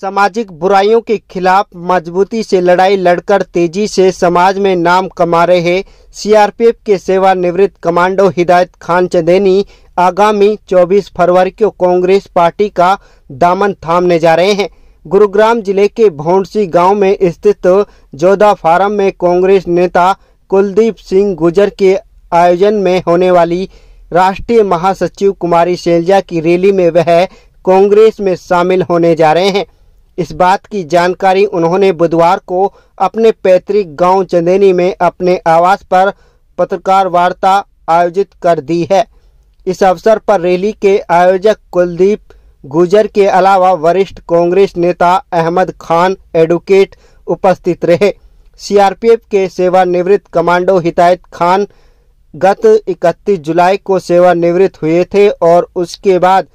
सामाजिक बुराइयों के खिलाफ मजबूती से लड़ाई लड़कर तेजी से समाज में नाम कमा रहे सीआरपीएफ के सेवानिवृत्त कमांडो हिदायत खान चंदेनी आगामी 24 फरवरी को कांग्रेस पार्टी का दामन थामने जा रहे हैं। गुरुग्राम जिले के भौंडसी गांव में स्थित जोधा फार्म में कांग्रेस नेता कुलदीप सिंह गुर्जर के आयोजन में होने वाली राष्ट्रीय महासचिव कुमारी शैलजा की रैली में वह कांग्रेस में शामिल होने जा रहे हैं। इस बात की जानकारी उन्होंने बुधवार को अपने पैतृक गांव चंदेनी में अपने आवास पर पत्रकार वार्ता आयोजित कर दी है। इस अवसर पर रैली के आयोजक कुलदीप गुर्जर के अलावा वरिष्ठ कांग्रेस नेता अहमद खान एडवोकेट उपस्थित रहे। सीआरपीएफ के सेवानिवृत्त कमांडो हिदायत खान गत 31 जुलाई को सेवानिवृत्त हुए थे और उसके बाद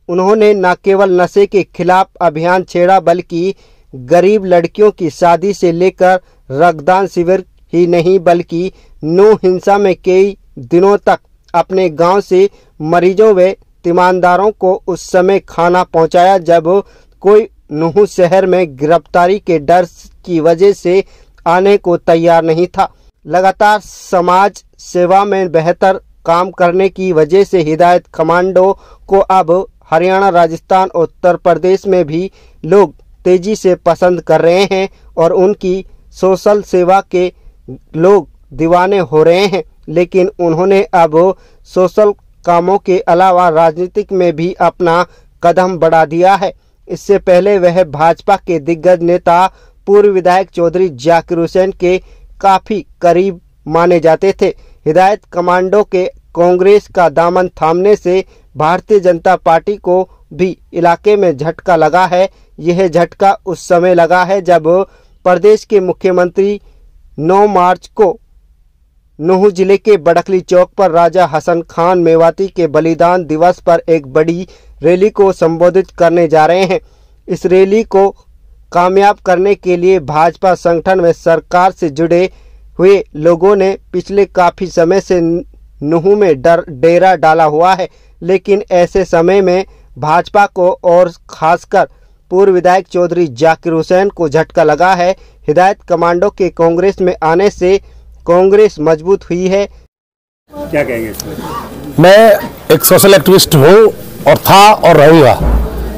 उन्होंने न केवल नशे के खिलाफ अभियान छेड़ा बल्कि गरीब लड़कियों की शादी से लेकर रक्तदान शिविर ही नहीं बल्कि नौ हिंसा में कई दिनों तक अपने गांव से मरीजों व तीमानदारों को उस समय खाना पहुंचाया जब कोई नूह शहर में गिरफ्तारी के डर की वजह से आने को तैयार नहीं था। लगातार समाज सेवा में बेहतर काम करने की वजह से हिदायत कमांडो को अब हरियाणा, राजस्थान और उत्तर प्रदेश में भी लोग तेजी से पसंद कर रहे हैं और उनकी सोशल सेवा के लोग दीवाने हो रहे हैं। लेकिन उन्होंने अब सोशल कामों के अलावा राजनीतिक में भी अपना कदम बढ़ा दिया है। इससे पहले वह भाजपा के दिग्गज नेता पूर्व विधायक चौधरी जाकिर हुसैन के काफी करीब माने जाते थे। हिदायत कमांडो के कांग्रेस का दामन थामने से भारतीय जनता पार्टी को भी इलाके में झटका लगा है। यह झटका उस समय लगा है जब प्रदेश के मुख्यमंत्री 9 मार्च को नूह जिले के बड़कली चौक पर राजा हसन खान मेवाती के बलिदान दिवस पर एक बड़ी रैली को संबोधित करने जा रहे हैं। इस रैली को कामयाब करने के लिए भाजपा संगठन व सरकार से जुड़े हुए लोगों ने पिछले काफी समय से नूह में डेरा डाला हुआ है। लेकिन ऐसे समय में भाजपा को और खासकर पूर्व विधायक चौधरी जाकिर हुसैन को झटका लगा है। हिदायत कमांडो के कांग्रेस में आने से कांग्रेस मजबूत हुई है। क्या कहेंगे इसमें? मैं एक सोशल एक्टिविस्ट हूँ और था और रहूँगा।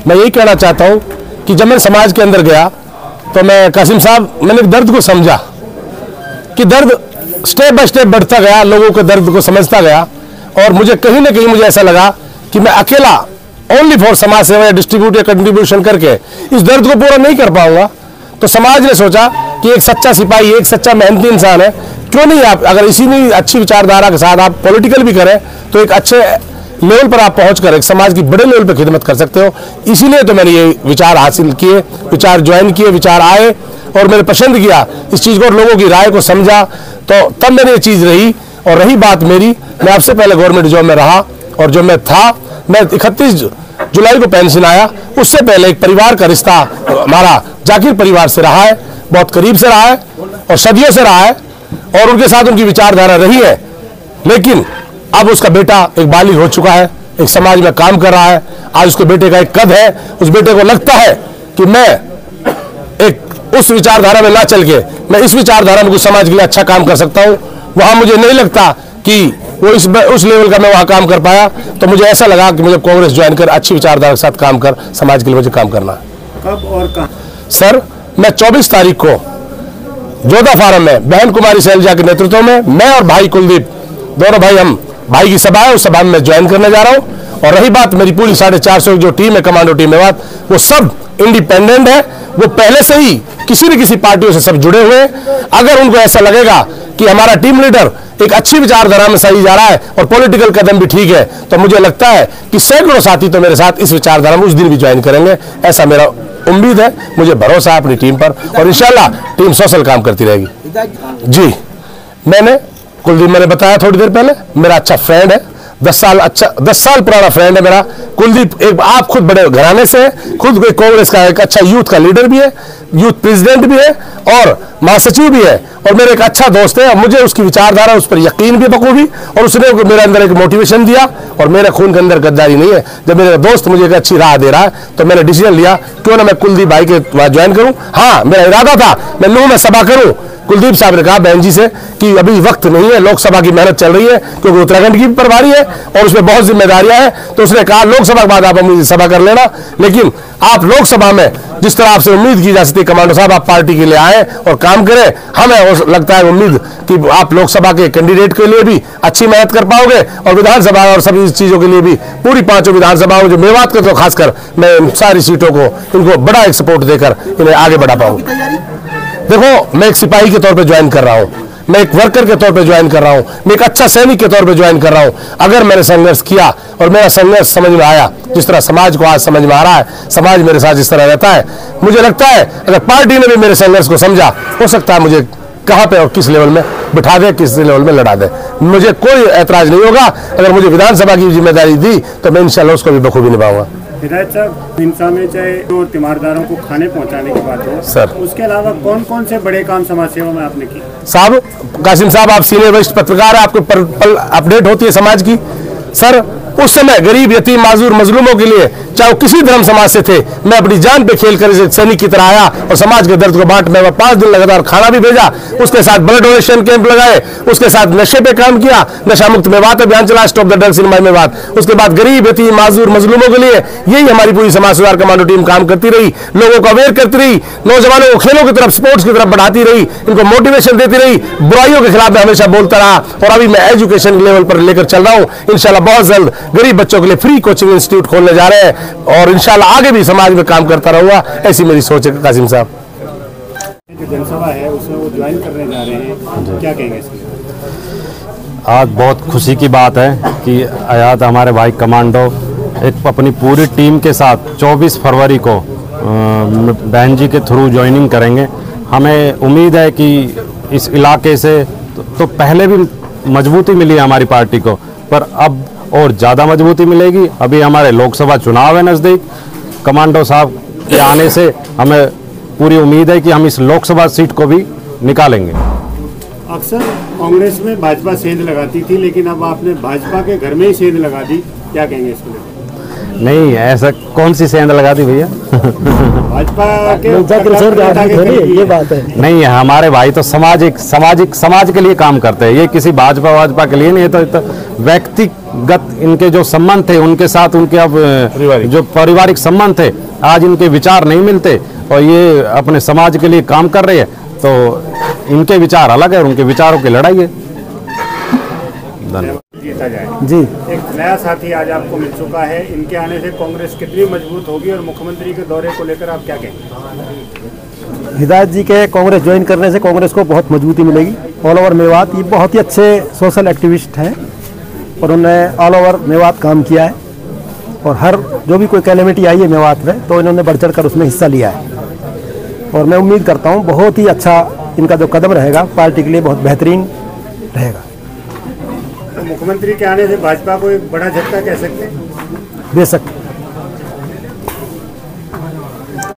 मैं यही कहना चाहता हूँ कि जब मैं समाज के अंदर गया तो मैं कासिम साहब मैंने दर्द को समझा कि दर्द स्टेप बाय स्टेप बढ़ता गया, लोगों के दर्द को समझता गया और मुझे कहीं ना कहीं मुझे ऐसा लगा कि मैं अकेला ओनली फॉर समाज सेवा या डिस्ट्रीब्यूट या कंट्रीब्यूशन करके इस दर्द को पूरा नहीं कर पाऊंगा। तो समाज ने सोचा कि एक सच्चा सिपाही, एक सच्चा मेहनती इंसान है, क्यों नहीं आप अगर इसी में अच्छी विचारधारा के साथ आप पॉलिटिकल भी करें तो एक अच्छे लेवल पर आप पहुंचकर एक समाज की बड़े लेवल पर खिदमत कर सकते हो। इसीलिए तो मैंने ये विचार हासिल किए, विचार ज्वाइन किए, विचार आए और मैंने पसंद किया इस चीज़ को और लोगों की राय को समझा। तो तब मैंने ये चीज़ रही और रही बात मेरी, मैं आपसे पहले गवर्नमेंट जॉब में रहा और जो मैं था, मैं 31 जुलाई को पेंशन आया, उससे पहले एक परिवार का रिश्ता हमारा जाकिर परिवार से रहा है, बहुत करीब से रहा है और सदियों से रहा है और उनके साथ उनकी विचारधारा रही है। लेकिन अब उसका बेटा एक बालिग हो चुका है, एक समाज में काम कर रहा है। आज उसके बेटे का एक कद है, उस बेटे को लगता है कि मैं एक उस विचारधारा में ना चल के मैं इस विचारधारा में कुछ समाज के लिए अच्छा काम कर सकता हूँ। वहां मुझे नहीं लगता कि वो उस लेवल का मैं वहां काम कर पाया, तो मुझे ऐसा लगा कि मुझे कांग्रेस ज्वाइन कर अच्छी विचारधारा के साथ काम कर समाज के लिए मुझे काम करना है। कब और कहां? सर, मैं 24 तारीख को जोधा फार्म में बहन कुमारी शैलजा के नेतृत्व में मैं और भाई कुलदीप दोनों भाई, हम भाई की सभा है, उस सभा में मैं ज्वाइन करने जा रहा हूं। और रही बात मेरी पूरी 450 जो टीम है कमांडो टीम में, वो सब इंडिपेंडेंट है, वो पहले से ही किसी न किसी पार्टियों से सब जुड़े हुए हैं। अगर उनको ऐसा लगेगा कि हमारा टीम लीडर एक अच्छी विचारधारा में सही जा रहा है और पॉलिटिकल कदम भी ठीक है, तो मुझे लगता है कि सैकड़ों साथी तो मेरे साथ इस विचारधारा में उस दिन भी ज्वाइन करेंगे। ऐसा मेरा उम्मीद है, मुझे भरोसा है अपनी टीम पर और इंशाल्लाह टीम सोशल काम करती रहेगी। जी, मैंने कुलदीप मैंने बताया थोड़ी देर पहले, मेरा अच्छा फ्रेंड है, 10 साल पुराना फ्रेंड है मेरा कुलदीप। एक आप खुद बड़े घराने से हैं, खुद कांग्रेस का एक अच्छा यूथ का लीडर भी है, यूथ प्रेसिडेंट भी है और महासचिव भी है और मेरा एक अच्छा दोस्त है और मुझे उसकी विचारधारा उस पर यकीन भी बखूबी और उसने मेरे अंदर एक मोटिवेशन दिया और मेरे खून के अंदर गद्दारी नहीं है। जब मेरा दोस्त मुझे एक अच्छी राह दे रहा है तो मैंने डिसीजन लिया क्यों ना मैं कुलदीप भाई के वहां ज्वाइन करूं। हाँ, मेरा इरादा था मैं नूह में सभा करूं। कुलदीप साहब ने कहा बहन जी से कि अभी वक्त नहीं है, लोकसभा की मेहनत चल रही है क्योंकि उत्तराखंड की प्रभारी है और उसमें बहुत जिम्मेदारियां हैं। तो उसने कहा लोकसभा के बाद आप अपनी सभा कर लेना, लेकिन आप लोकसभा में जिस तरह आपसे उम्मीद की जा सकती है कमांडो साहब आप पार्टी के लिए आए और काम करें, हमें लगता है उम्मीद कि आप लोकसभा के कैंडिडेट के लिए भी अच्छी मेहनत कर पाओगे और विधानसभा और सभी चीजों के लिए भी पूरी 5 विधानसभाओं जो मेवात के तो खासकर मैं सारी सीटों को इनको बड़ा एक सपोर्ट देकर इन्हें आगे बढ़ा पाऊंगा। देखो, मैं एक सिपाही के तौर पे ज्वाइन कर रहा हूं, मैं एक वर्कर के तौर पे ज्वाइन कर रहा हूं, मैं एक अच्छा सैनिक के तौर पे ज्वाइन कर रहा हूं। अगर मैंने संघर्ष किया और मेरा संघर्ष समझ में आया, जिस तरह समाज को आज समझ में आ रहा है, समाज मेरे साथ जिस तरह रहता है, मुझे लगता है अगर पार्टी ने भी मेरे संघर्ष को समझा, हो सकता है मुझे कहां पे और किस लेवल में बिठा दे, किस लेवल में लड़ा दे, मुझे कोई ऐतराज नहीं होगा। अगर मुझे विधानसभा की जिम्मेदारी दी तो मैं इंशाल्लाह उसको भी बखूबी निभाऊंगा। हिदायत साहब, हिंसा में चाहे और तीमारदारों को खाने पहुंचाने की बात हो सर, उसके अलावा कौन कौन से बड़े काम समाज सेवा में आपने किए? साहब, कासिम साहब आप सीनियर वरिष्ठ पत्रकार है, आपको पल अपडेट होती है समाज की। सर, उस समय गरीब, यतीम, माजूर, मजलूमों के लिए चाहे वो किसी धर्म समाज से थे, मैं अपनी जान पे खेल कर एक सैनिक की तरह आया और समाज के दर्द को बांट मैं 5 दिन लगातार खाना भी भेजा, उसके साथ ब्लड डोनेशन कैंप लगाए, उसके साथ नशे पे काम किया, नशा मुक्त मेवात अभियान चला, stop the drugs in my Mewat. उसके बाद गरीब, यतीम, माजूर, मजलूमों के लिए यही हमारी पूरी समाज सुधार कमांडो टीम काम करती रही, लोगों को अवेयर करती रही, नौजवानों को खेलों की तरफ, स्पोर्ट्स की तरफ बढ़ाती रही, इनको मोटिवेशन देती रही, बुराइयों के खिलाफ मैं हमेशा बोलता रहा और अभी मैं एजुकेशन लेवल पर लेकर चल रहा हूं। इंशाल्लाह बहुत जल्द गरीब बच्चों के लिए फ्री कोचिंग इंस्टीट्यूट खोलने जा रहे हैं और इंशाल्लाह आगे भी समाज में काम करता रहूंगा, ऐसी मेरी सोच है। कासिम साहब, जो जनसभा है उसमें वो ज्वाइन करने जा रहे हैं, क्या कहेंगे इसमें? आज बहुत खुशी की बात है कि आयात हमारे भाई कमांडो एक अपनी पूरी टीम के साथ 24 फरवरी को बहन जी के थ्रू ज्वाइनिंग करेंगे। हमें उम्मीद है कि इस इलाके से तो पहले भी मजबूती मिली है हमारी पार्टी को, पर अब और ज़्यादा मजबूती मिलेगी। अभी हमारे लोकसभा चुनाव है नज़दीक, कमांडो साहब के आने से हमें पूरी उम्मीद है कि हम इस लोकसभा सीट को भी निकालेंगे। अक्सर कांग्रेस में भाजपा सेंध लगाती थी, लेकिन अब आपने भाजपा के घर में ही सेंध लगा दी, क्या कहेंगे इसको? नहीं, ऐसा कौन सी सेंध लगा दी भैया? भाजपा के ये बात है नहीं, हमारे भाई तो समाज के लिए काम करते हैं, ये किसी भाजपा के लिए नहीं। ये तो व्यक्तिगत इनके जो संबंध थे उनके साथ, उनके अब जो पारिवारिक संबंध थे, आज इनके विचार नहीं मिलते और ये अपने समाज के लिए काम कर रहे हैं, तो इनके विचार अलग है और उनके विचारों की लड़ाई है। जीता जाए जी, एक नया साथी आज आपको मिल चुका है, इनके आने से कांग्रेस कितनी मजबूत होगी और मुख्यमंत्री के दौरे को लेकर आप क्या कहेंगे? हिदायत जी के कांग्रेस ज्वाइन करने से कांग्रेस को बहुत मजबूती मिलेगी। ऑल ओवर मेवात ये बहुत ही अच्छे सोशल एक्टिविस्ट हैं और उन्होंने ऑल ओवर मेवात काम किया है और हर जो भी कोई कैलेमिटी आई है मेवात में तो इन्होंने बढ़ चढ़ कर उसमें हिस्सा लिया है और मैं उम्मीद करता हूँ बहुत ही अच्छा इनका जो कदम रहेगा पार्टी के लिए बहुत बेहतरीन रहेगा। तो मुख्यमंत्री के आने से भाजपा को एक बड़ा झटका कह सकते हैं? बेशक